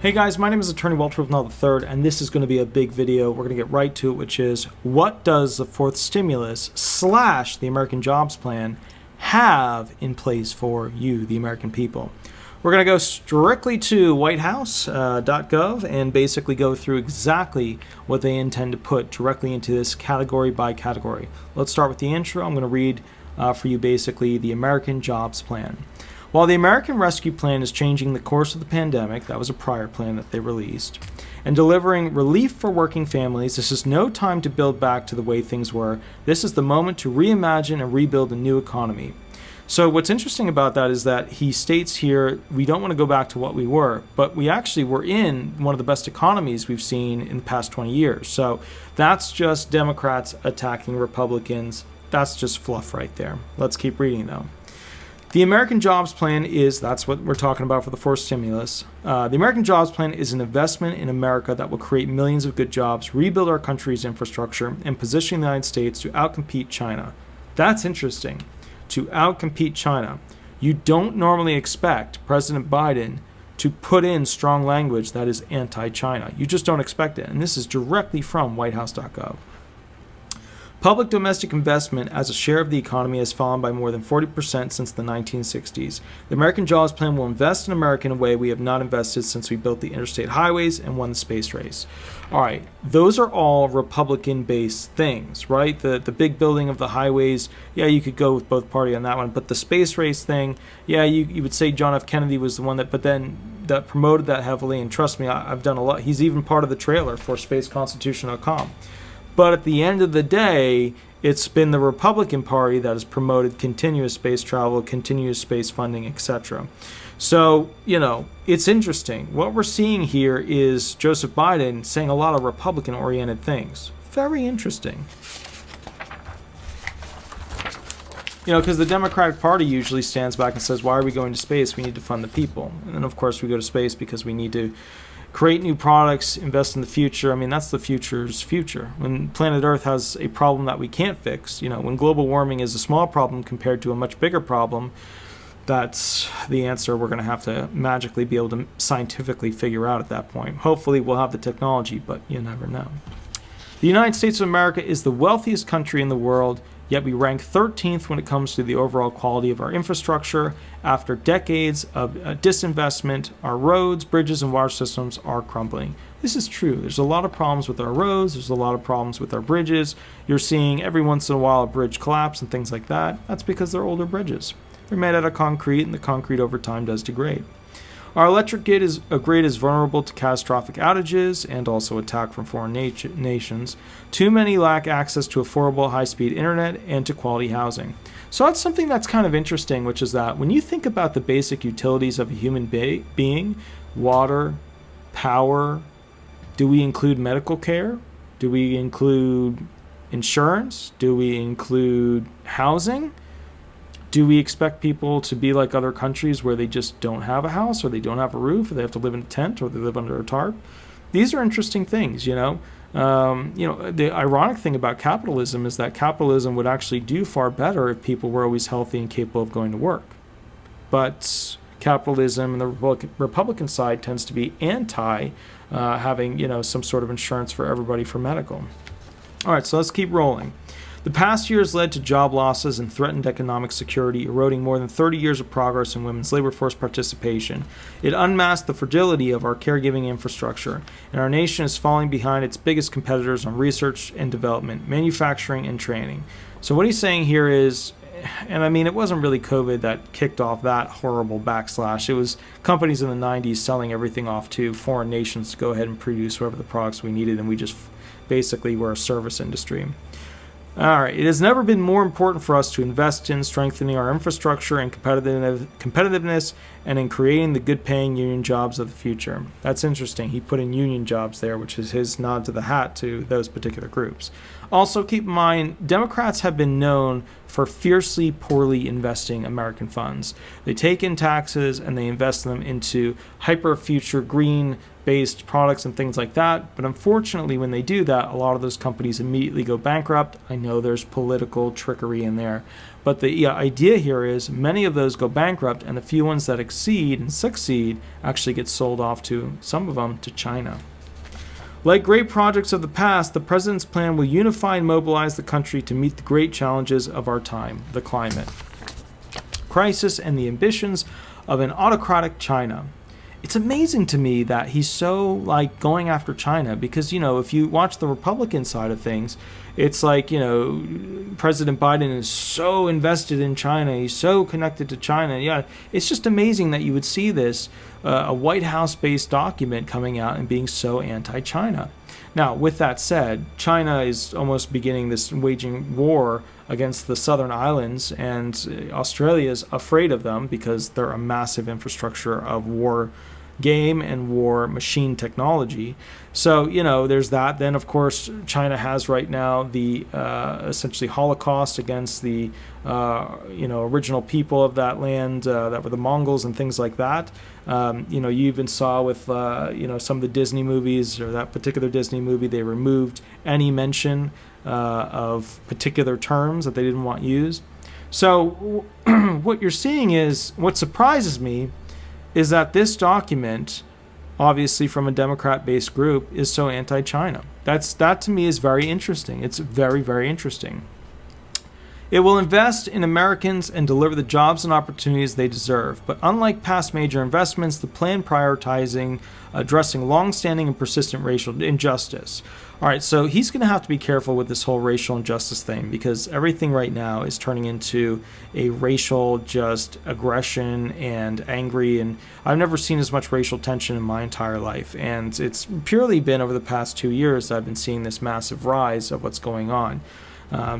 Hey guys, my name is Attorney Walter III, and this is going to be a big video. We're going to get right to it, which is what does the fourth stimulus / the American Jobs Plan have in place for you, the American people? We're going to go strictly to whitehouse.gov and basically go through exactly what they intend to put directly into this category by category. Let's start with the intro. I'm going to read for you basically the American Jobs Plan. While the American Rescue Plan is changing the course of the pandemic, that was a prior plan that they released, and delivering relief for working families, this is no time to build back to the way things were. This is the moment to reimagine and rebuild a new economy. So what's interesting about that is that he states here, we don't want to go back to what we were, but we actually were in one of the best economies we've seen in the past 20 years. So that's just Democrats attacking Republicans. That's just fluff right there. Let's keep reading though. The American Jobs Plan that's what we're talking about for the fourth stimulus. The American Jobs Plan is an investment in America that will create millions of good jobs, rebuild our country's infrastructure, and position the United States to outcompete China. That's interesting. To outcompete China. You don't normally expect President Biden to put in strong language that is anti-China. You just don't expect it. And this is directly from whitehouse.gov. Public domestic investment as a share of the economy has fallen by more than 40% since the 1960s. The American Jobs Plan will invest in America in a way we have not invested since we built the interstate highways and won the space race. All right, those are all Republican-based things, right? The big building of the highways, yeah, you could go with both parties on that one. But the space race thing, yeah, you would say John F. Kennedy was the one that promoted that heavily. And trust me, I've done a lot. He's even part of the trailer for SpaceConstitution.com. But at the end of the day, it's been the Republican Party that has promoted continuous space travel, continuous space funding, etc. So, it's interesting. What we're seeing here is Joseph Biden saying a lot of Republican-oriented things. Very interesting. Because the Democratic Party usually stands back and says, why are we going to space? We need to fund the people. And then, of course, we go to space because we need to create new products, invest in the future. I mean, that's the future's future. When planet Earth has a problem that we can't fix, when global warming is a small problem compared to a much bigger problem, that's the answer we're going to have to magically be able to scientifically figure out at that point. Hopefully we'll have the technology, but you never know. The United States of America is the wealthiest country in the world, yet we rank 13th when it comes to the overall quality of our infrastructure. After decades of disinvestment, our roads, bridges, and water systems are crumbling. This is true. There's a lot of problems with our roads. There's a lot of problems with our bridges. You're seeing every once in a while a bridge collapse and things like that. That's because they're older bridges. They're made out of concrete, and the concrete over time does degrade. Our electric grid is vulnerable to catastrophic outages and also attack from foreign nations. Too many lack access to affordable high-speed internet and to quality housing. So that's something that's kind of interesting, which is that when you think about the basic utilities of a human being, water, power, do we include medical care? Do we include insurance? Do we include housing? Do we expect people to be like other countries where they just don't have a house, or they don't have a roof, or they have to live in a tent, or they live under a tarp? These are interesting things, The ironic thing about capitalism is that capitalism would actually do far better if people were always healthy and capable of going to work. But capitalism and the Republican side tends to be anti having, some sort of insurance for everybody for medical. All right, so let's keep rolling. The past year has led to job losses and threatened economic security, eroding more than 30 years of progress in women's labor force participation. It unmasked the fragility of our caregiving infrastructure, and our nation is falling behind its biggest competitors on research and development, manufacturing, and training. So what he's saying here is, and I mean, it wasn't really COVID that kicked off that horrible backslash. It was companies in the 90s selling everything off to foreign nations to go ahead and produce whatever the products we needed, and we just basically were a service industry. All right, it has never been more important for us to invest in strengthening our infrastructure and competitiveness and in creating the good-paying union jobs of the future. That's interesting. He put in union jobs there, which is his nod to the hat to those particular groups. Also, keep in mind, Democrats have been known for fiercely poorly investing American funds. They take in taxes and they invest them into hyper-future green based products and things like that. But unfortunately, when they do that, a lot of those companies immediately go bankrupt. I know there's political trickery in there, but the idea here is many of those go bankrupt, and the few ones that exceed and succeed actually get sold off to, some of them, to China. Like great projects of the past, the president's plan will unify and mobilize the country to meet the great challenges of our time, the climate crisis and the ambitions of an autocratic China. It's amazing to me that he's so like going after China, because, you know, if you watch the Republican side of things, it's like, you know, President Biden is so invested in China. He's so connected to China. Yeah, it's just amazing that you would see this, a White House-based document coming out and being so anti-China. Now, with that said, China is almost beginning this waging war against the southern islands, and Australia is afraid of them because they're a massive infrastructure of war game and war machine technology. So, you know, there's that. Then, of course, China has right now the essentially Holocaust against the, original people of that land that were the Mongols and things like that. You even saw with, some of the Disney movies, or that particular Disney movie, they removed any mention of particular terms that they didn't want used. So what you're seeing is, what surprises me is that this document, obviously from a Democrat-based group, is so anti-China. That to me is very interesting. It's very, very interesting. It will invest in Americans and deliver the jobs and opportunities they deserve. But unlike past major investments, the plan prioritizing addressing long-standing and persistent racial injustice. All right, so he's going to have to be careful with this whole racial injustice thing, because everything right now is turning into a racial just aggression and angry. And I've never seen as much racial tension in my entire life. And it's purely been over the past 2 years that I've been seeing this massive rise of what's going on.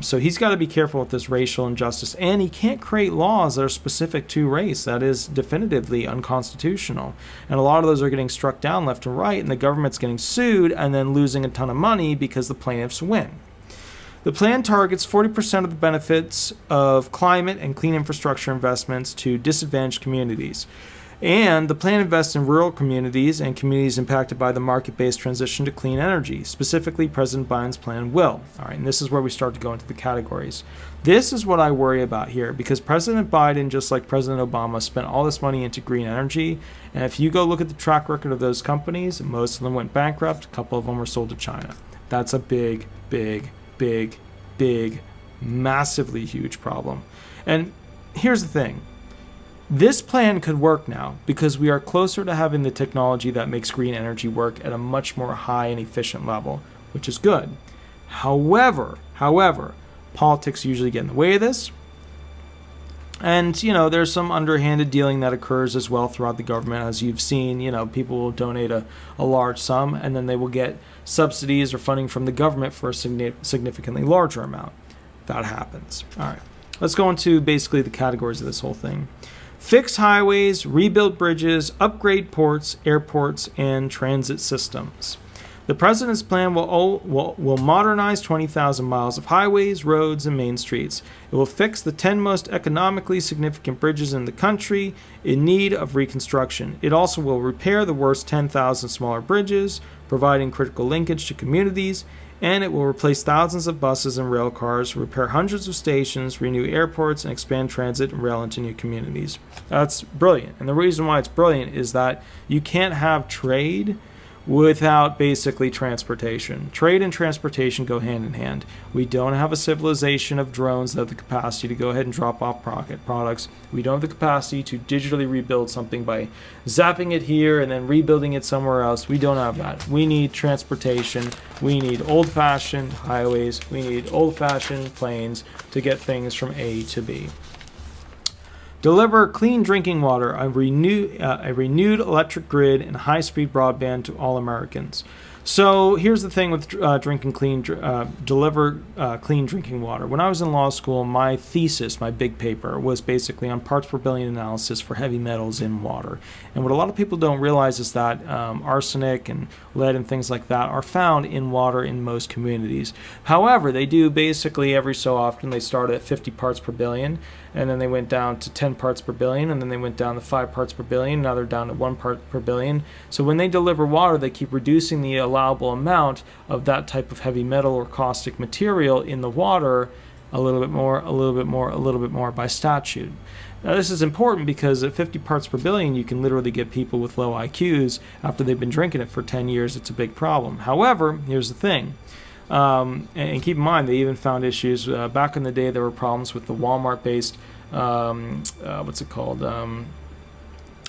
So he's got to be careful with this racial injustice, and he can't create laws that are specific to race. That is definitively unconstitutional. And a lot of those are getting struck down left and right, and the government's getting sued and then losing a ton of money because the plaintiffs win. The plan targets 40% of the benefits of climate and clean infrastructure investments to disadvantaged communities. And the plan invests in rural communities and communities impacted by the market-based transition to clean energy. Specifically, President Biden's plan will. All right, and this is where we start to go into the categories. This is what I worry about here, because President Biden, just like President Obama, spent all this money into green energy. And if you go look at the track record of those companies, most of them went bankrupt. A couple of them were sold to China. That's a big, big, big, big, massively huge problem. And here's the thing. This plan could work now because we are closer to having the technology that makes green energy work at a much more high and efficient level, which is good. However, politics usually get in the way of this. And, there's some underhanded dealing that occurs as well throughout the government. As you've seen, people will donate a large sum, and then they will get subsidies or funding from the government for a significantly larger amount. That happens. All right, let's go into basically the categories of this whole thing. Fix highways, rebuild bridges, upgrade ports, airports, and transit systems. The president's plan will modernize 20,000 miles of highways, roads, and main streets. It will fix the 10 most economically significant bridges in the country in need of reconstruction. It also will repair the worst 10,000 smaller bridges, providing critical linkage to communities, and it will replace thousands of buses and rail cars, repair hundreds of stations, renew airports, and expand transit and rail into new communities. That's brilliant. And the reason why it's brilliant is that you can't have trade without basically transportation. Trade and transportation go hand in hand. We don't have a civilization of drones that have the capacity to go ahead and drop off products. We don't have the capacity to digitally rebuild something by zapping it here and then rebuilding it somewhere else. We don't have that. We need transportation. We need old-fashioned highways. We need old-fashioned planes to get things from A to B. Deliver clean drinking water, a renewed electric grid, and high-speed broadband to all Americans. So here's the thing with drinking clean, deliver clean drinking water. When I was in law school, my thesis, my big paper, was basically on parts per billion analysis for heavy metals in water. And what a lot of people don't realize is that arsenic and lead and things like that are found in water in most communities. However, they do basically every so often, they start at 50 parts per billion, and then they went down to 10 parts per billion, and then they went down to 5 parts per billion, now they're down to 1 part per billion. So when they deliver water, they keep reducing the allowable amount of that type of heavy metal or caustic material in the water a little bit more, a little bit more, a little bit more by statute. Now this is important because at 50 parts per billion, you can literally get people with low IQs after they've been drinking it for 10 years. It's a big problem. However, here's the thing. And keep in mind, they even found issues back in the day. There were problems with the Walmart-based, what's it called?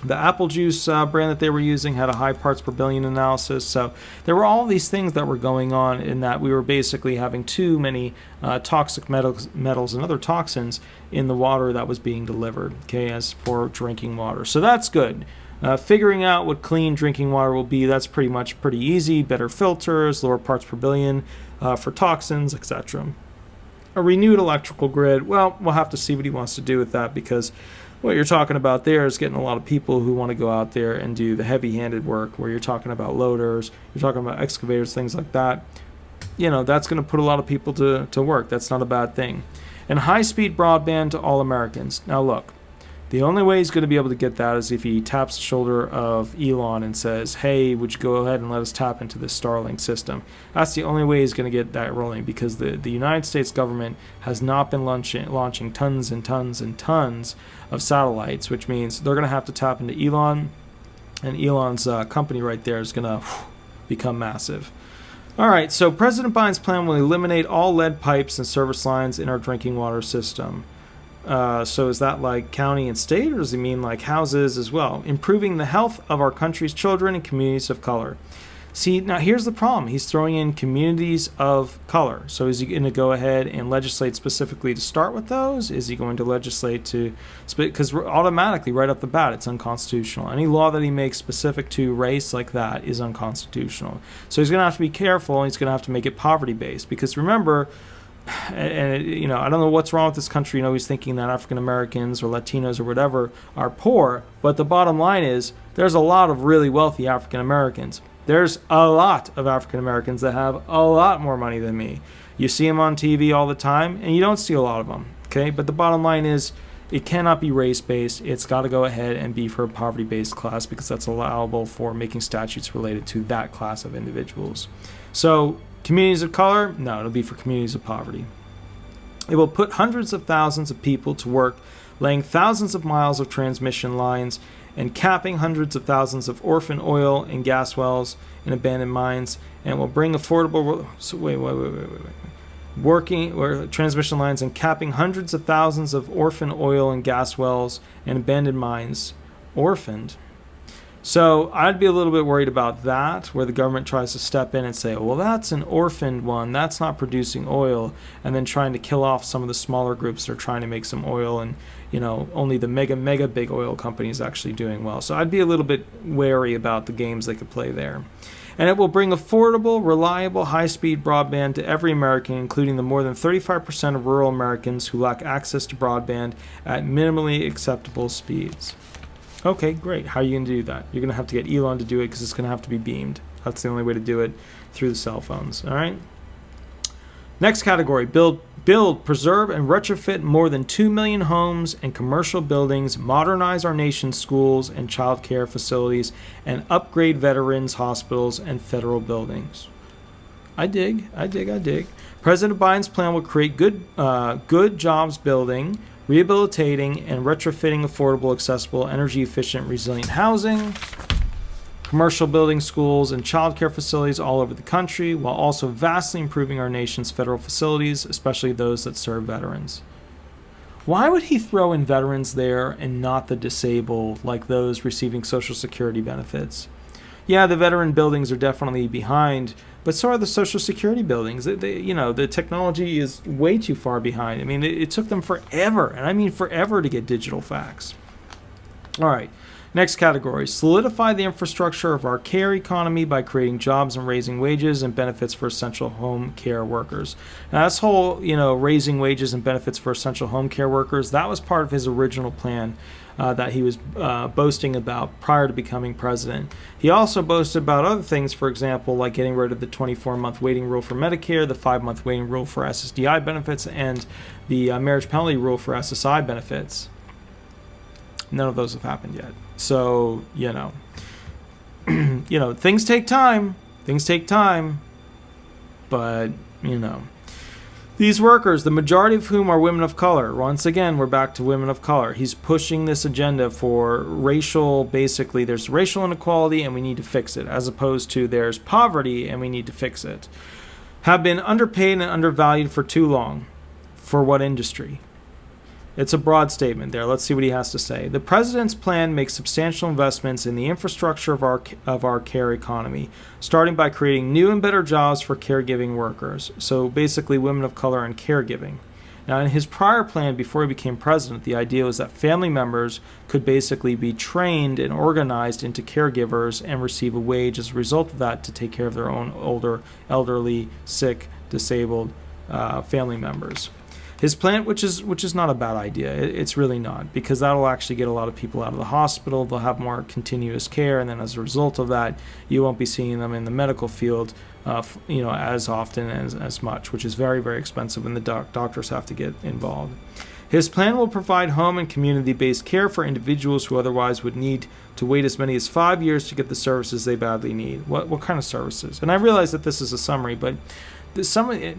The apple juice brand that they were using had a high parts per billion analysis. So there were all these things that were going on in that we were basically having too many toxic metals and other toxins in the water that was being delivered, okay, as for drinking water. So that's good. Figuring out what clean drinking water will be, that's pretty easy. Better filters, lower parts per billion for toxins, etc. A renewed electrical grid, well, we'll have to see what he wants to do with that, because what you're talking about there is getting a lot of people who want to go out there and do the heavy-handed work, where you're talking about loaders, you're talking about excavators, things like that. You know, that's going to put a lot of people to work. That's not a bad thing. And high-speed broadband to all Americans. Now look, the only way he's going to be able to get that is if he taps the shoulder of Elon and says, hey, would you go ahead and let us tap into this Starlink system? That's the only way he's going to get that rolling, because the United States government has not been launching tons and tons and tons of satellites, which means they're going to have to tap into Elon, and Elon's company right there is going to become massive. All right, so President Biden's plan will eliminate all lead pipes and service lines in our drinking water system. So is that like county and state, or does he mean like houses as well? Improving the health of our country's children and communities of color. See, now here's the problem. He's throwing in communities of color. So is he going to go ahead and legislate specifically to start with those? Is he going to legislate to, because automatically right off the bat it's unconstitutional. Any law that he makes specific to race like that is unconstitutional. So he's going to have to be careful, and he's going to have to make it poverty-based, because remember, and you know, I don't know what's wrong with this country. You know, he's thinking that African Americans or Latinos or whatever are poor, but the bottom line is there's a lot of really wealthy African Americans. There's a lot of African Americans that have a lot more money than me. You see them on TV all the time, and you don't see a lot of them, okay? But the bottom line is it cannot be race-based. It's got to go ahead and be for a poverty-based class, because that's allowable for making statutes related to that class of individuals. So communities of color? No, it'll be for communities of poverty. It will put hundreds of thousands of people to work, laying thousands of miles of transmission lines and capping hundreds of thousands of orphan oil and gas wells in abandoned mines, and will bring affordable transmission lines and capping hundreds of thousands of orphan oil and gas wells and abandoned mines. Orphaned. So I'd be a little bit worried about that, where the government tries to step in and say, well, that's an orphaned one, that's not producing oil, and then trying to kill off some of the smaller groups that are trying to make some oil, and you know, only the mega big oil companies actually doing well. So I'd be a little bit wary about the games they could play there. And it will bring affordable, reliable, high-speed broadband to every American, including the more than 35% of rural Americans who lack access to broadband at minimally acceptable speeds. Okay, great. How are you going to do that? You're going to have to get Elon to do it, because it's going to have to be beamed. That's the only way to do it, through the cell phones. All right? Next category, build, preserve, and retrofit more than 2 million homes and commercial buildings, modernize our nation's schools and child care facilities, and upgrade veterans' hospitals and federal buildings. I dig. President Biden's plan will create good jobs building, rehabilitating, and retrofitting affordable, accessible, energy-efficient, resilient housing, commercial buildings, schools, and child care facilities all over the country, while also vastly improving our nation's federal facilities, especially those that serve veterans. Why would he throw in veterans there and not the disabled, like those receiving Social Security benefits? Yeah, the veteran buildings are definitely behind, but so are the Social Security buildings. The technology is way too far behind. I mean, it took them forever, and I mean forever, to get digital fax. All right. Next category, solidify the infrastructure of our care economy by creating jobs and raising wages and benefits for essential home care workers. Now, this whole, raising wages and benefits for essential home care workers, that was part of his original plan that he was boasting about prior to becoming president. He also boasted about other things, for example, like getting rid of the 24-month waiting rule for Medicare, the 5-month waiting rule for SSDI benefits, and the marriage penalty rule for SSI benefits. None of those have happened yet. So, things take time. Things take time. But, these workers, the majority of whom are women of color. Once again, we're back to women of color. He's pushing this agenda for basically, there's racial inequality and we need to fix it, as opposed to there's poverty and we need to fix it. Have been underpaid and undervalued for too long. For what industry? It's a broad statement there. Let's see what he has to say. The president's plan makes substantial investments in the infrastructure of our care economy, starting by creating new and better jobs for caregiving workers. So basically women of color and caregiving. Now, in his prior plan before he became president, the idea was that family members could basically be trained and organized into caregivers and receive a wage as a result of that to take care of their own older, elderly, sick, disabled family members. His plan, which is not a bad idea, it's really not, because that'll actually get a lot of people out of the hospital. They'll have more continuous care, and then as a result of that, you won't be seeing them in the medical field, as often as much, which is very, very expensive, and the doctors have to get involved. His plan will provide home and community-based care for individuals who otherwise would need to wait as many as 5 years to get the services they badly need. What kind of services? And I realize that this is a summary, but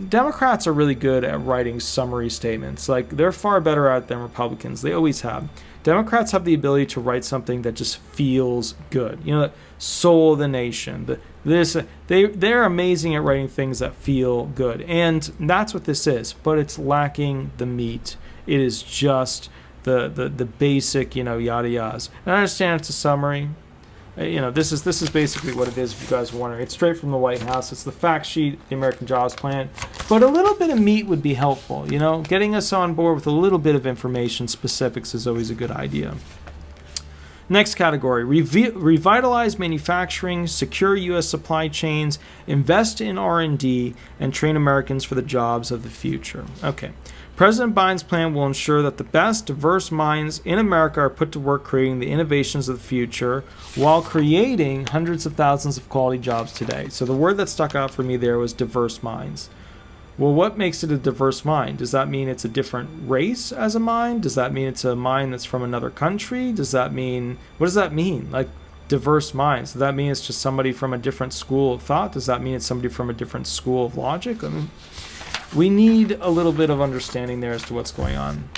Democrats are really good at writing summary statements. Like, they're far better at it than Republicans. They always have. Democrats have the ability to write something that just feels good. The soul of the nation. They're amazing at writing things that feel good. And that's what this is. But it's lacking the meat. It is just the basic, yada yadas. And I understand it's a summary. This is basically what it is, if you guys are wondering. It's straight from the White House. It's the fact sheet, the American Jobs Plan. But a little bit of meat would be helpful. Getting us on board with a little bit of information, specifics, is always a good idea. Next category, revitalize manufacturing, secure U.S. supply chains, invest in R&D, and train Americans for the jobs of the future. Okay. President Biden's plan will ensure that the best, diverse minds in America are put to work creating the innovations of the future while creating hundreds of thousands of quality jobs today. So the word that stuck out for me there was diverse minds. Well, what makes it a diverse mind? Does that mean it's a different race as a mind? Does that mean it's a mind that's from another country? What does that mean? Like, diverse minds. Does that mean it's just somebody from a different school of thought? Does that mean it's somebody from a different school of logic? We need a little bit of understanding there as to what's going on.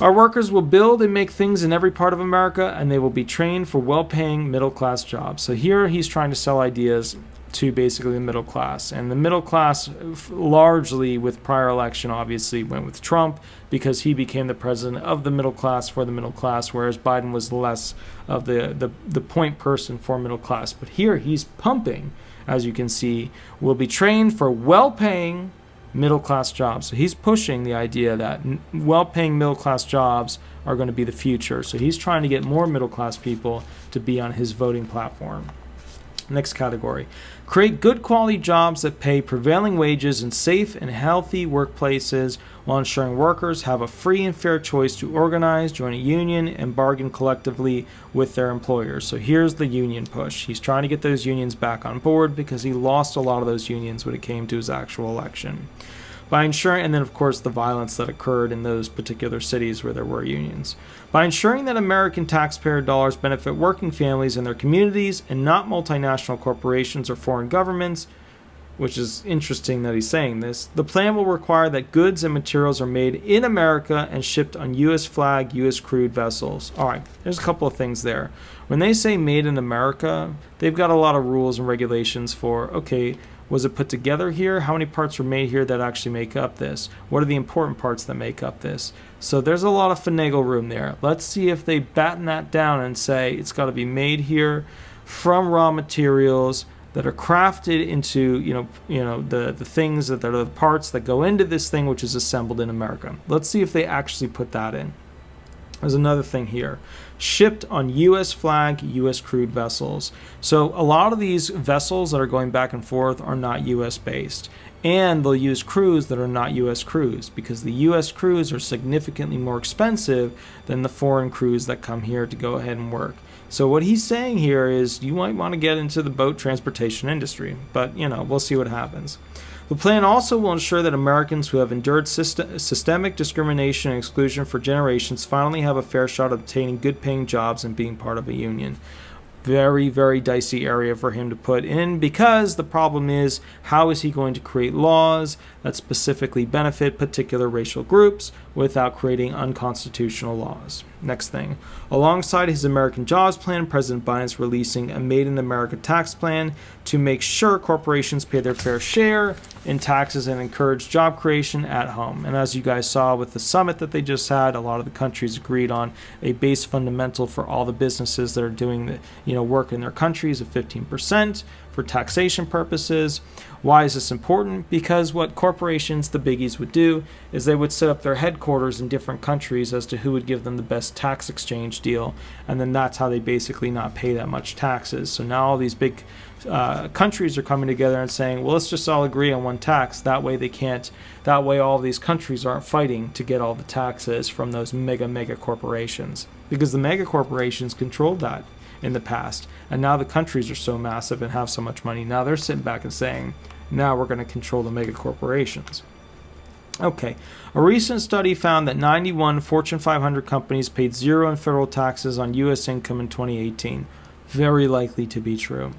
Our workers will build and make things in every part of America, and they will be trained for well-paying middle-class jobs. So here he's trying to sell ideas to basically the middle class. And the middle class, largely with prior election, obviously went with Trump because he became the president of the middle class for the middle class, whereas Biden was less of the point person for middle class. But here he's pumping, as you can see, will be trained for well-paying middle-class jobs. So he's pushing the idea that well-paying middle-class jobs are going to be the future. So he's trying to get more middle-class people to be on his voting platform. Next category. Create good quality jobs that pay prevailing wages in safe and healthy workplaces while ensuring workers have a free and fair choice to organize, join a union, and bargain collectively with their employers. So here's the union push. He's trying to get those unions back on board because he lost a lot of those unions when it came to his actual election. By ensuring, and then of course the violence that occurred in those particular cities where there were unions. By ensuring that American taxpayer dollars benefit working families and their communities and not multinational corporations or foreign governments, which is interesting that he's saying this, the plan will require that goods and materials are made in America and shipped on U.S. flag, U.S. crewed vessels. All right, there's a couple of things there. When they say made in America, they've got a lot of rules and regulations for, okay, was it put together here? How many parts were made here that actually make up this? What are the important parts that make up this? So there's a lot of finagle room there. Let's see if they batten that down and say it's got to be made here from raw materials that are crafted into, the things that are the parts that go into this thing, which is assembled in America. Let's see if they actually put that in. There's another thing here. Shipped on U.S. flag, U.S. crewed vessels. So a lot of these vessels that are going back and forth are not U.S. based. And they'll use crews that are not U.S. crews because the U.S. crews are significantly more expensive than the foreign crews that come here to go ahead and work. So what he's saying here is you might want to get into the boat transportation industry, but we'll see what happens. The plan also will ensure that Americans who have endured systemic discrimination and exclusion for generations finally have a fair shot at obtaining good-paying jobs and being part of a union. Very, very dicey area for him to put in because the problem is, how is he going to create laws that specifically benefit particular racial groups without creating unconstitutional laws? Next thing. Alongside his American Jobs Plan, President Biden is releasing a Made in America tax plan to make sure corporations pay their fair share in taxes and encourage job creation at home. And as you guys saw with the summit that they just had, a lot of the countries agreed on a base fundamental for all the businesses that are doing the work in their countries of 15% for taxation purposes. Why is this important? Because what corporations, the biggies, would do is they would set up their headquarters in different countries as to who would give them the best tax exchange deal, and then that's how they basically not pay that much taxes. So now all these big countries are coming together and saying, well, let's just all agree on one tax. That way all these countries aren't fighting to get all the taxes from those mega corporations, because the mega corporations controlled that in the past, and now the countries are so massive and have so much money. Now they're sitting back and saying, now we're going to control the mega corporations. Okay, a recent study found that 91 Fortune 500 companies paid zero in federal taxes on U.S. income in 2018. Very likely to be true.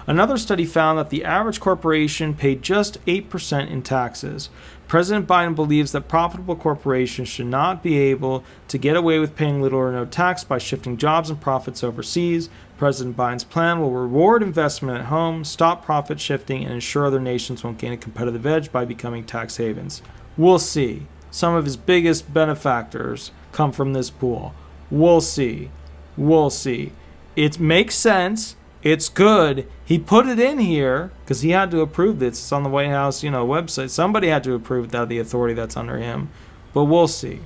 Another study found that the average corporation paid just 8% in taxes. President Biden believes that profitable corporations should not be able to get away with paying little or no tax by shifting jobs and profits overseas. President Biden's plan will reward investment at home, stop profit shifting, and ensure other nations won't gain a competitive edge by becoming tax havens. We'll see. Some of his biggest benefactors come from this pool. We'll see. It makes sense. It's good. He put it in here because he had to approve this. It's on the White House, website. Somebody had to approve it out of the authority that's under him. But we'll see.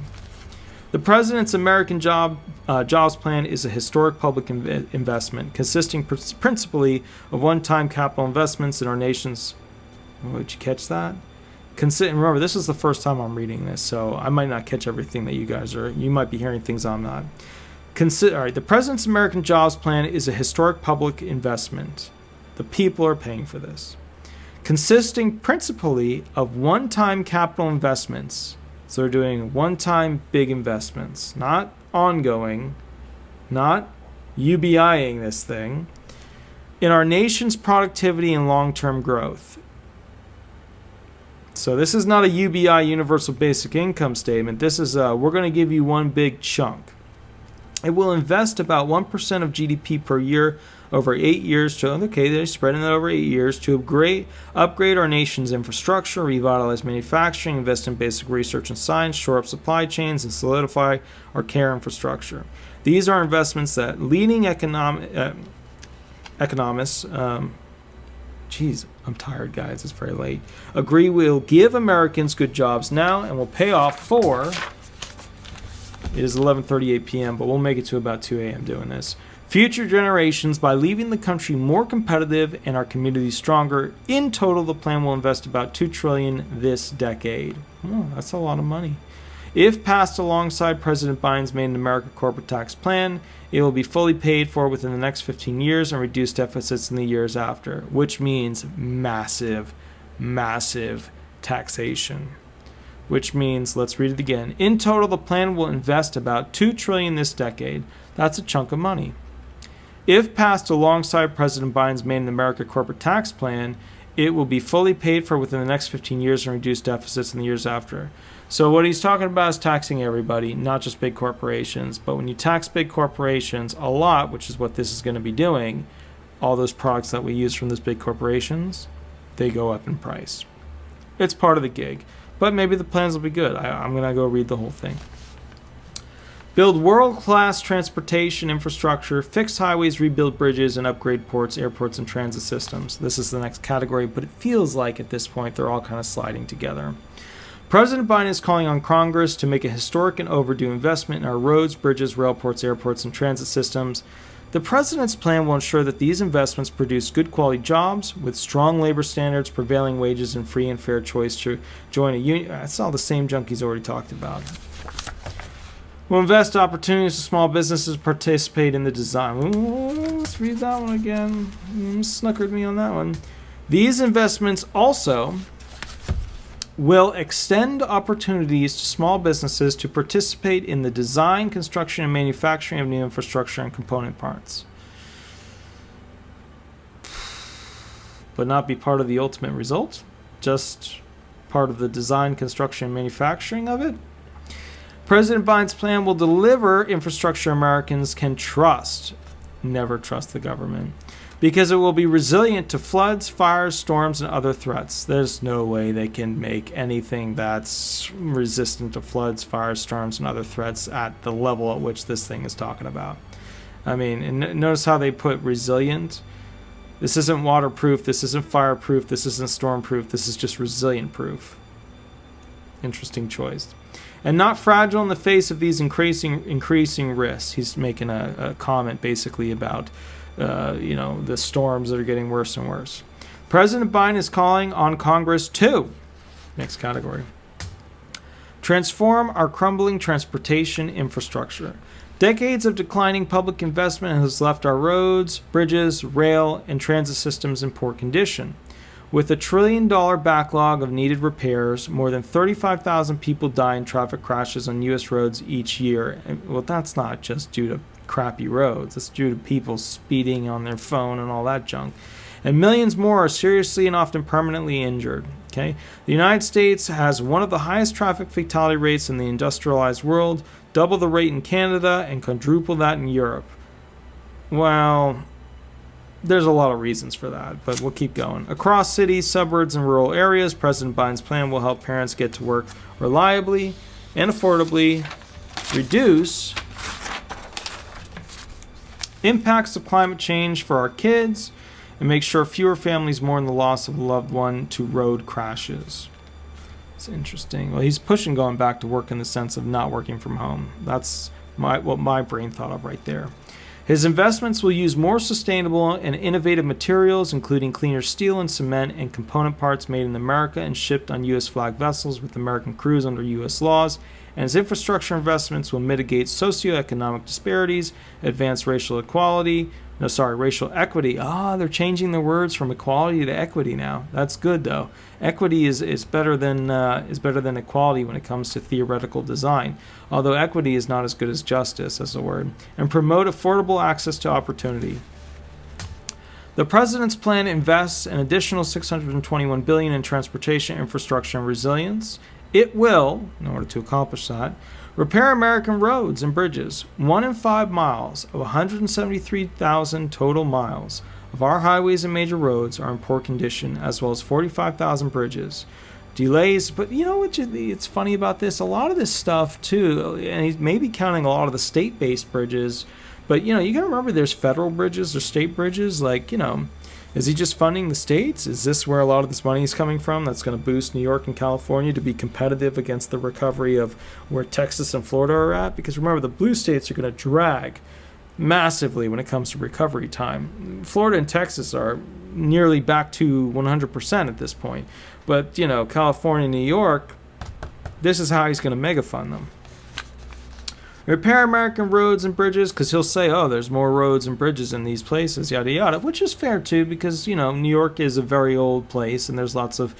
The president's American Jobs Plan is a historic public investment consisting principally of one-time capital investments in our nation's... Did you catch that? Remember, this is the first time I'm reading this, so I might not catch everything that you might be hearing things I'm not. The President's American Jobs Plan is a historic public investment. The people are paying for this. Consisting principally of one-time capital investments. So they're doing one-time big investments, not ongoing, not UBIing this thing, in our nation's productivity and long-term growth. So this is not a UBI, Universal Basic Income statement. This is we're going to give you one big chunk. It will invest about 1% of GDP per year over 8 years they're spreading it over 8 years to upgrade our nation's infrastructure, revitalize manufacturing, invest in basic research and science, shore up supply chains, and solidify our care infrastructure. These are investments that leading economists, I'm tired, guys, it's very late, agree will give Americans good jobs now and will pay off for... It is 11:38 p.m., but we'll make it to about 2 a.m. doing this. Future generations by leaving the country more competitive and our communities stronger. In total, the plan will invest about $2 trillion this decade. Oh, that's a lot of money. If passed alongside President Biden's Made in America corporate tax plan, it will be fully paid for within the next 15 years and reduce deficits in the years after, which means massive taxation. Which means, let's read it again. In total, the plan will invest about $2 trillion this decade. That's a chunk of money. If passed alongside President Biden's Made in America corporate tax plan, it will be fully paid for within the next 15 years and reduce deficits in the years after. So what he's talking about is taxing everybody, not just big corporations. But when you tax big corporations a lot, which is what this is going to be doing, all those products that we use from those big corporations, they go up in price. It's part of the gig. But maybe the plans will be good. I'm going to go read the whole thing. Build world-class transportation infrastructure, fix highways, rebuild bridges, and upgrade ports, airports, and transit systems. This is the next category, but it feels like at this point they're all kind of sliding together. President Biden is calling on Congress to make a historic and overdue investment in our roads, bridges, railports, airports, and transit systems. The president's plan will ensure that these investments produce good quality jobs with strong labor standards, prevailing wages, and free and fair choice to join a union. That's all the same junk he's already talked about. We'll invest opportunities for small businesses to participate in the design. Ooh, let's read that one again. Snookered me on that one. These investments also will extend opportunities to small businesses to participate in the design, construction, and manufacturing of new infrastructure and component parts, but not be part of the ultimate result, just part of the design, construction, and manufacturing of it. President Biden's plan will deliver infrastructure Americans can trust. Never trust the government. Because it will be resilient to floods, fires, storms, and other threats. There's no way they can make anything that's resistant to floods, fires, storms, and other threats at the level at which this thing is talking about. I mean, and notice how they put resilient. This isn't waterproof, this isn't fireproof, this isn't stormproof, this is just resilient proof. Interesting choice. And not fragile in the face of these increasing risks. He's making a comment basically about the storms that are getting worse and worse. President Biden is calling on Congress to, next category, transform our crumbling transportation infrastructure. Decades of declining public investment has left our roads, bridges, rail, and transit systems in poor condition. With a $1 trillion backlog of needed repairs, more than 35,000 people die in traffic crashes on U.S. roads each year. Well, that's not just due to crappy roads. It's due to people speeding on their phone and all that junk. And millions more are seriously and often permanently injured. Okay? The United States has one of the highest traffic fatality rates in the industrialized world, double the rate in Canada, and quadruple that in Europe. Well, there's a lot of reasons for that, but we'll keep going. Across cities, suburbs, and rural areas, President Biden's plan will help parents get to work reliably and affordably, reduce impacts of climate change for our kids, and make sure fewer families mourn the loss of a loved one to road crashes. It's interesting. Well, he's pushing going back to work in the sense of not working from home. That's what my brain thought of right there. His investments will use more sustainable and innovative materials, including cleaner steel and cement and component parts made in America and shipped on U.S. flag vessels with American crews under U.S. laws. And his infrastructure investments will mitigate socioeconomic disparities, advance racial equity. They're changing the words from equality to equity now. That's good though. Equity is better than equality when it comes to theoretical design. Although equity is not as good as justice as a word. And promote affordable access to opportunity. The president's plan invests an additional $621 billion in transportation infrastructure and resilience. It will, in order to accomplish that, repair American roads and bridges. 1 in 5 miles of 173,000 total miles of our highways and major roads are in poor condition, as well as 45,000 bridges. Delays, but you know what? It's funny about this. A lot of this stuff too, and he's maybe counting a lot of the state-based bridges, but you got to remember there's federal bridges or state bridges. Is he just funding the states? Is this where a lot of this money is coming from? That's going to boost New York and California to be competitive against the recovery of where Texas and Florida are at? Because remember, the blue states are going to drag massively when it comes to recovery time. Florida and Texas are nearly back to 100% at this point. But, California and New York, this is how he's going to mega fund them. Repair American roads and bridges, because he'll say, there's more roads and bridges in these places, yada yada, which is fair too, because, New York is a very old place and there's lots of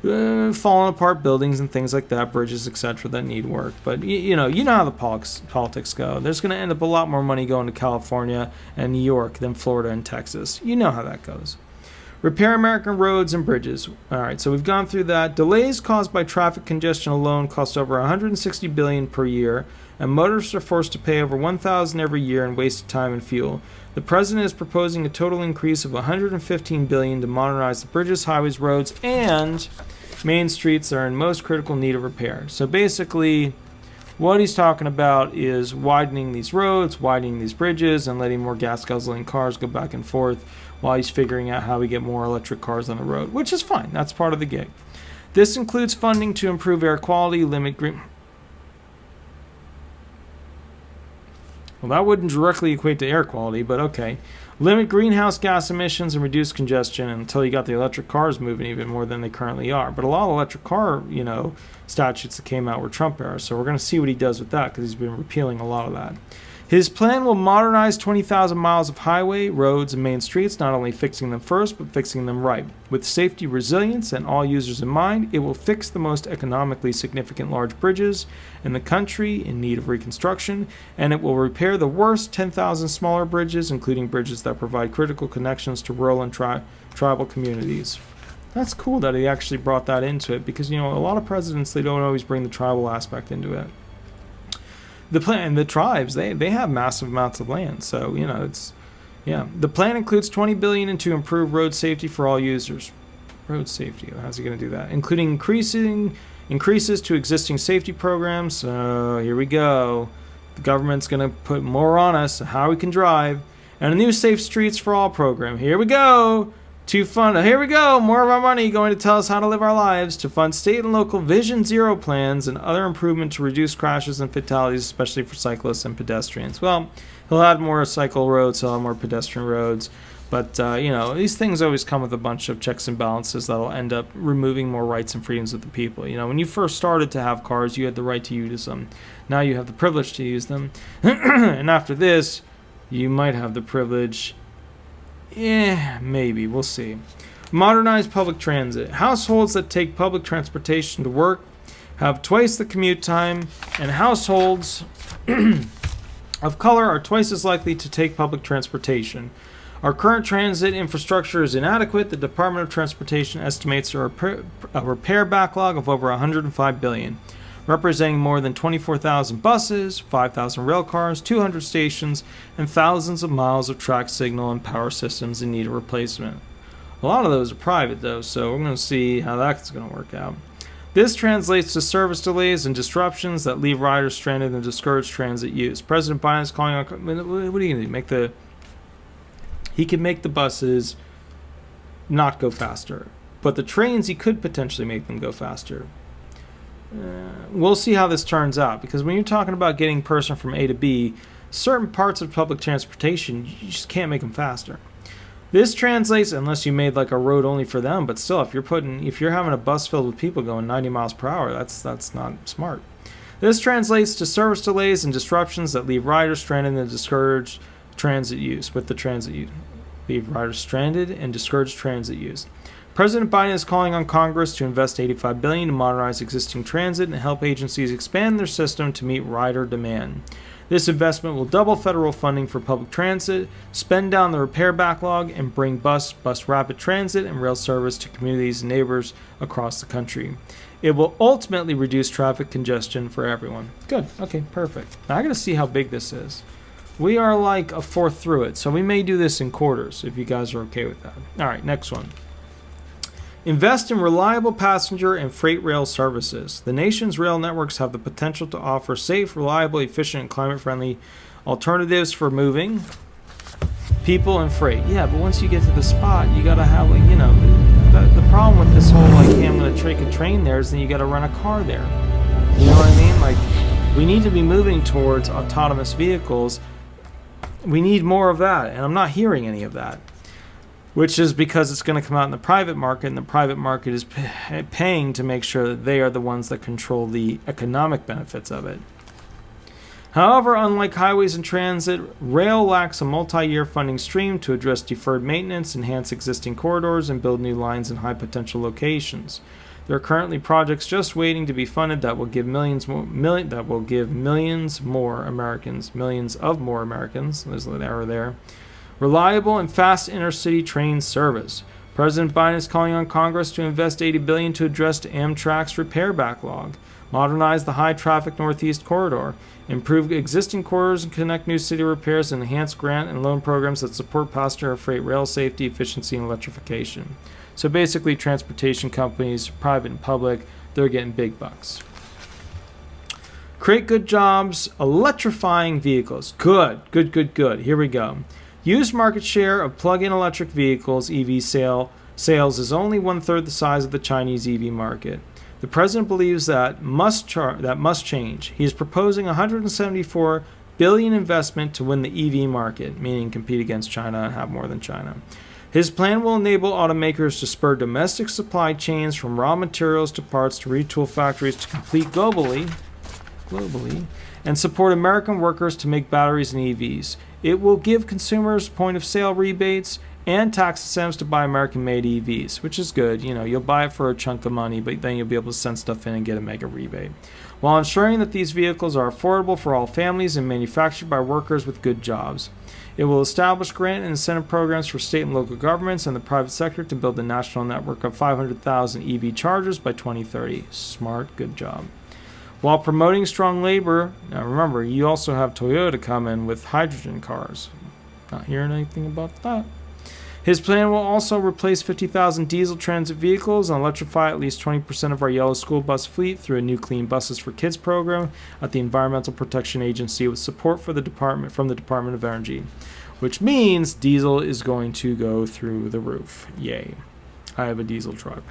fallen apart buildings and things like that, bridges, etc., that need work. But, you know how the politics go. There's going to end up a lot more money going to California and New York than Florida and Texas. You know how that goes. Repair American roads and bridges. All right, so we've gone through that. Delays caused by traffic congestion alone cost over $160 billion per year, and motorists are forced to pay over $1,000 every year in wasted time and fuel. The president is proposing a total increase of $115 billion to modernize the bridges, highways, roads, and main streets that are in most critical need of repair. So basically, what he's talking about is widening these roads, widening these bridges, and letting more gas-guzzling cars go back and forth while he's figuring out how we get more electric cars on the road, which is fine. That's part of the gig. This includes funding to improve air quality, well, that wouldn't directly equate to air quality, but okay. Limit greenhouse gas emissions and reduce congestion until you got the electric cars moving even more than they currently are. But a lot of electric car, statutes that came out were Trump era, so we're going to see what he does with that because he's been repealing a lot of that. His plan will modernize 20,000 miles of highway, roads, and main streets, not only fixing them first, but fixing them right. With safety, resilience, and all users in mind, it will fix the most economically significant large bridges in the country in need of reconstruction, and it will repair the worst 10,000 smaller bridges, including bridges that provide critical connections to rural and tribal communities. That's cool that he actually brought that into it, because, a lot of presidents, they don't always bring the tribal aspect into it. The tribes, they have massive amounts of land, so the plan includes $20 billion to improve road safety for all users. Road safety, how's he going to do that? Including increases to existing safety programs. Here we go. The government's going to put more on us how we can drive, and a new Safe Streets for All program. Here we go. To fund, here we go, more of our money going to tell us how to live our lives, to fund state and local Vision Zero plans and other improvement to reduce crashes and fatalities, especially for cyclists and pedestrians. Well, he'll add more cycle roads, he'll have more pedestrian roads, but, these things always come with a bunch of checks and balances that'll end up removing more rights and freedoms of the people. When you first started to have cars, you had the right to use them. Now you have the privilege to use them. And after this, you might have the privilege... maybe. We'll see. Modernize public transit. Households that take public transportation to work have twice the commute time, and households of color are twice as likely to take public transportation. Our current transit infrastructure is inadequate. The Department of Transportation estimates a repair backlog of over $105 billion, representing more than 24,000 buses, 5,000 rail cars, 200 stations, and thousands of miles of track signal and power systems in need of replacement. A lot of those are private, though, so we're going to see how that's going to work out. This translates to service delays and disruptions that leave riders stranded and discourage transit use. President Biden is calling on... What are you going to do? He can make the buses not go faster, but the trains, he could potentially make them go faster. We'll see how this turns out, because when you're talking about getting a person from A to B, certain parts of public transportation, you just can't make them faster. This translates, unless you made like a road only for them, but still, if you're having a bus filled with people going 90 miles per hour, that's not smart. This translates to service delays and disruptions that leave riders stranded and discourage transit use. Leave riders stranded and discourage transit use. President Biden is calling on Congress to invest $85 billion to modernize existing transit and help agencies expand their system to meet rider demand. This investment will double federal funding for public transit, spend down the repair backlog, and bring bus rapid transit, and rail service to communities and neighbors across the country. It will ultimately reduce traffic congestion for everyone. Good. Okay, perfect. Now I got to see how big this is. We are like a fourth through it, so we may do this in quarters if you guys are okay with that. All right, next one. Invest in reliable passenger and freight rail services. The nation's rail networks have the potential to offer safe, reliable, efficient, and climate-friendly alternatives for moving people and freight. Yeah, but once you get to the spot, you got to have, the problem with this whole, hey, I'm going to take a train there is then you got to run a car there. You know what I mean? We need to be moving towards autonomous vehicles. We need more of that, and I'm not hearing any of that. Which is because it's going to come out in the private market, and the private market is paying to make sure that they are the ones that control the economic benefits of it. However, unlike highways and transit, rail lacks a multi-year funding stream to address deferred maintenance, enhance existing corridors, and build new lines in high-potential locations. There are currently projects just waiting to be funded that will give millions of more Americans, there's an error there, reliable and fast intercity train service. President Biden is calling on Congress to invest $80 billion to address Amtrak's repair backlog, modernize the high-traffic Northeast corridor, improve existing corridors and connect new city repairs, and enhance grant and loan programs that support passenger and freight rail safety, efficiency, and electrification. So basically, transportation companies, private and public, they're getting big bucks. Create good jobs, electrifying vehicles. Good. Here we go. Used market share of plug-in electric vehicles, EV sale, sales is only 1/3 the size of the Chinese EV market. The president believes that must change. He is proposing $174 billion investment to win the EV market, meaning compete against China and have more than China. His plan will enable automakers to spur domestic supply chains from raw materials to parts to retool factories to compete globally, and support American workers to make batteries and EVs. It will give consumers point-of-sale rebates and tax incentives to buy American-made EVs, which is good. You'll buy it for a chunk of money, but then you'll be able to send stuff in and get a mega rebate, while ensuring that these vehicles are affordable for all families and manufactured by workers with good jobs. It will establish grant and incentive programs for state and local governments and the private sector to build a national network of 500,000 EV chargers by 2030. Smart, good job. While promoting strong labor, now remember, you also have Toyota come in with hydrogen cars. Not hearing anything about that. His plan will also replace 50,000 diesel transit vehicles and electrify at least 20% of our yellow school bus fleet through a new Clean Buses for Kids program at the Environmental Protection Agency with support from the Department of Energy, which means diesel is going to go through the roof. Yay. I have a diesel truck.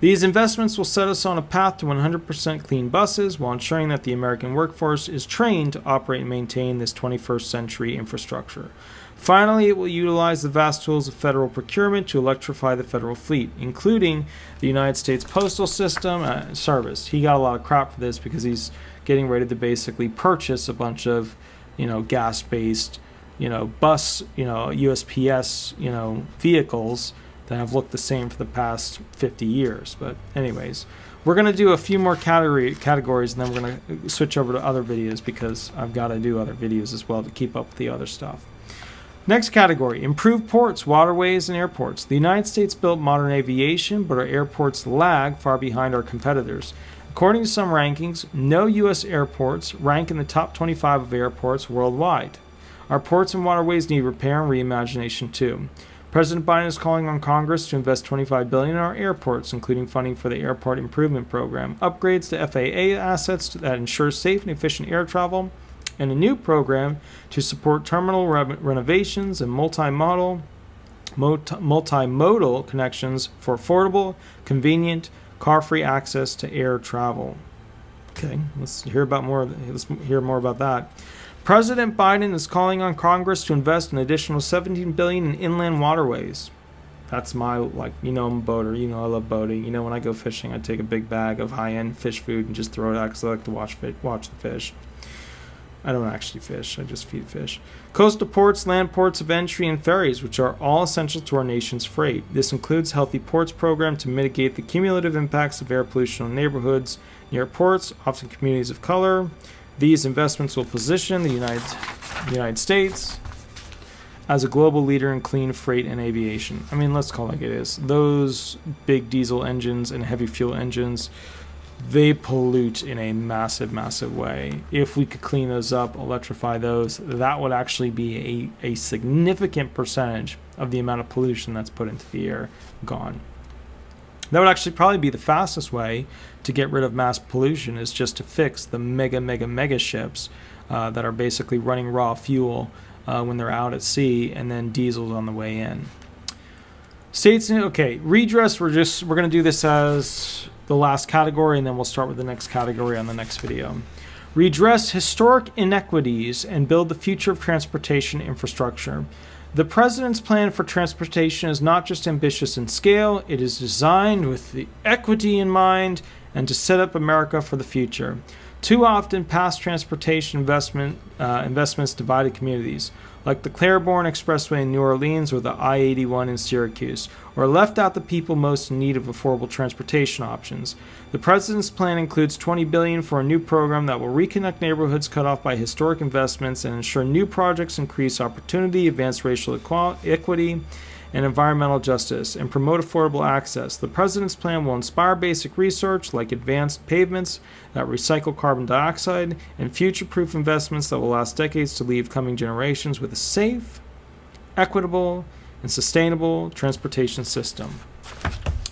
These investments will set us on a path to 100% clean buses while ensuring that the American workforce is trained to operate and maintain this 21st century infrastructure. Finally, it will utilize the vast tools of federal procurement to electrify the federal fleet, including the United States Postal System service. He got a lot of crap for this because he's getting ready to basically purchase a bunch of, gas-based, bus, USPS, vehicles that have looked the same for the past 50 years. But anyways, we're going to do a few more categories, and then we're going to switch over to other videos because I've got to do other videos as well to keep up with the other stuff. Next category, improved ports, waterways, and airports. The United States built modern aviation, but our airports lag far behind our competitors. According to some rankings, no U.S. airports rank in the top 25 of airports worldwide. Our ports and waterways need repair and reimagination too. President Biden is calling on Congress to invest $25 billion in our airports, including funding for the Airport Improvement Program, upgrades to FAA assets that ensure safe and efficient air travel, and a new program to support terminal renovations and multimodal connections for affordable, convenient, car-free access to air travel. Okay, let's hear more about that. President Biden is calling on Congress to invest an additional $17 billion in inland waterways. That's my, I'm a boater. I love boating. When I go fishing, I take a big bag of high-end fish food and just throw it out because I like to watch the fish. I don't actually fish. I just feed fish. Coastal ports, land ports of entry, and ferries, which are all essential to our nation's freight. This includes Healthy Ports program to mitigate the cumulative impacts of air pollution on neighborhoods near ports, often communities of color. These investments will position the United States as a global leader in clean freight and aviation. Let's call it like it is. Those big diesel engines and heavy fuel engines, they pollute in a massive, massive way. If we could clean those up, electrify those, that would actually be a significant percentage of the amount of pollution that's put into the air gone. That would actually probably be the fastest way to get rid of mass pollution, is just to fix the mega ships that are basically running raw fuel when they're out at sea, and then diesel's on the way in. States, okay, redress, we're going to do this as the last category, and then we'll start with the next category on the next video. Redress historic inequities and build the future of transportation infrastructure. The president's plan for transportation is not just ambitious in scale, it is designed with the equity in mind and to set up America for the future. Too often, past transportation investments divided communities, like the Claiborne Expressway in New Orleans or the I-81 in Syracuse, or left out the people most in need of affordable transportation options. The president's plan includes $20 billion for a new program that will reconnect neighborhoods cut off by historic investments and ensure new projects increase opportunity, advance racial equity, and environmental justice, and promote affordable access. The president's plan will inspire basic research like advanced pavements that recycle carbon dioxide and future-proof investments that will last decades to leave coming generations with a safe, equitable, and sustainable transportation system.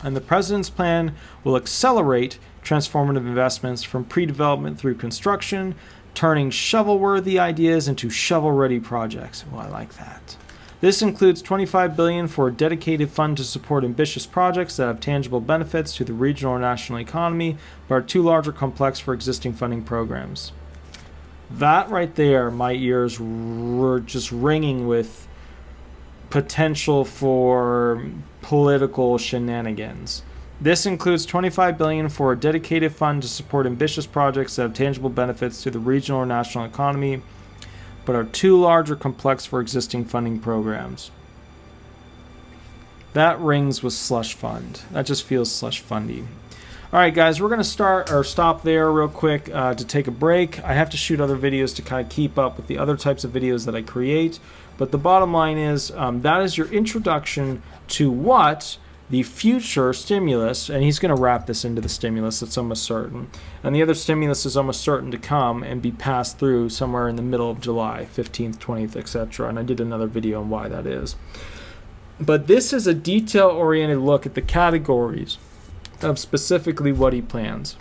And the president's plan will accelerate transformative investments from pre-development through construction, turning shovel-worthy ideas into shovel-ready projects. Oh, I like that. This includes $25 billion for a dedicated fund to support ambitious projects that have tangible benefits to the regional or national economy, but are too large or complex for existing funding programs. That right there, my ears were just ringing with potential for political shenanigans. This includes $25 billion for a dedicated fund to support ambitious projects that have tangible benefits to the regional or national economy, but are too large or complex for existing funding programs. That rings with slush fund. That just feels slush fundy. All right, guys, we're going to stop there real quick to take a break. I have to shoot other videos to kind of keep up with the other types of videos that I create. But the bottom line is that is your introduction to what the future stimulus, and he's going to wrap this into the stimulus, it's almost certain. And the other stimulus is almost certain to come and be passed through somewhere in the middle of July, 15th, 20th, etc. And I did another video on why that is. But this is a detail-oriented look at the categories of specifically what he plans.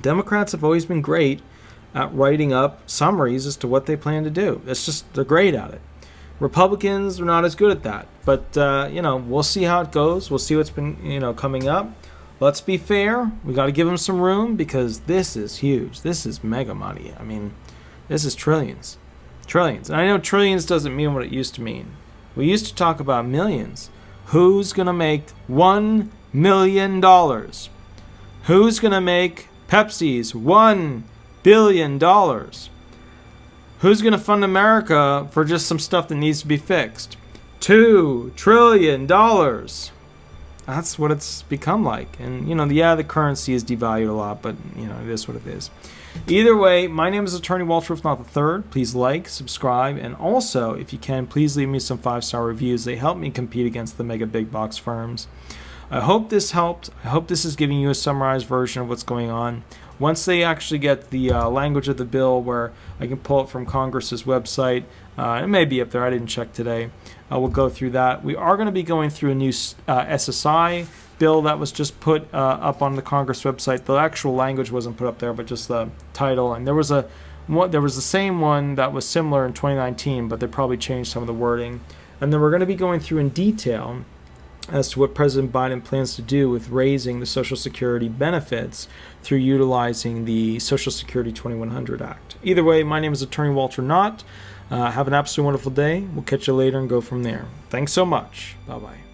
Democrats have always been great at writing up summaries as to what they plan to do. It's just, they're great at it. Republicans are not as good at that, but we'll see how it goes. We'll see what's been coming up. Let's be fair. We got to give them some room because this is huge. This is mega money. I mean, this is trillions. And I know trillions doesn't mean what it used to mean. We used to talk about millions. Who's gonna make $1 million? Who's gonna make Pepsi's $1 billion? Who's going to fund America for just some stuff that needs to be fixed? $2 trillion. That's what it's become like. And, the currency is devalued a lot, but, it is what it is. Either way, my name is Attorney Walter, if not the third. Please like, subscribe, and also, if you can, please leave me some 5-star reviews. They help me compete against the mega big box firms. I hope this helped. I hope this is giving you a summarized version of what's going on. Once they actually get the language of the bill where I can pull it from Congress's website, it may be up there, I didn't check today, we'll go through that. We are going to be going through a new SSI bill that was just put up on the Congress website. The actual language wasn't put up there, but just the title. And there was the same one that was similar in 2019, but they probably changed some of the wording. And then we're going to be going through in detail as to what President Biden plans to do with raising the Social Security benefits through utilizing the Social Security 2100 Act. Either way, my name is Attorney Walter Knott. Have an absolutely wonderful day. We'll catch you later and go from there. Thanks so much. Bye-bye.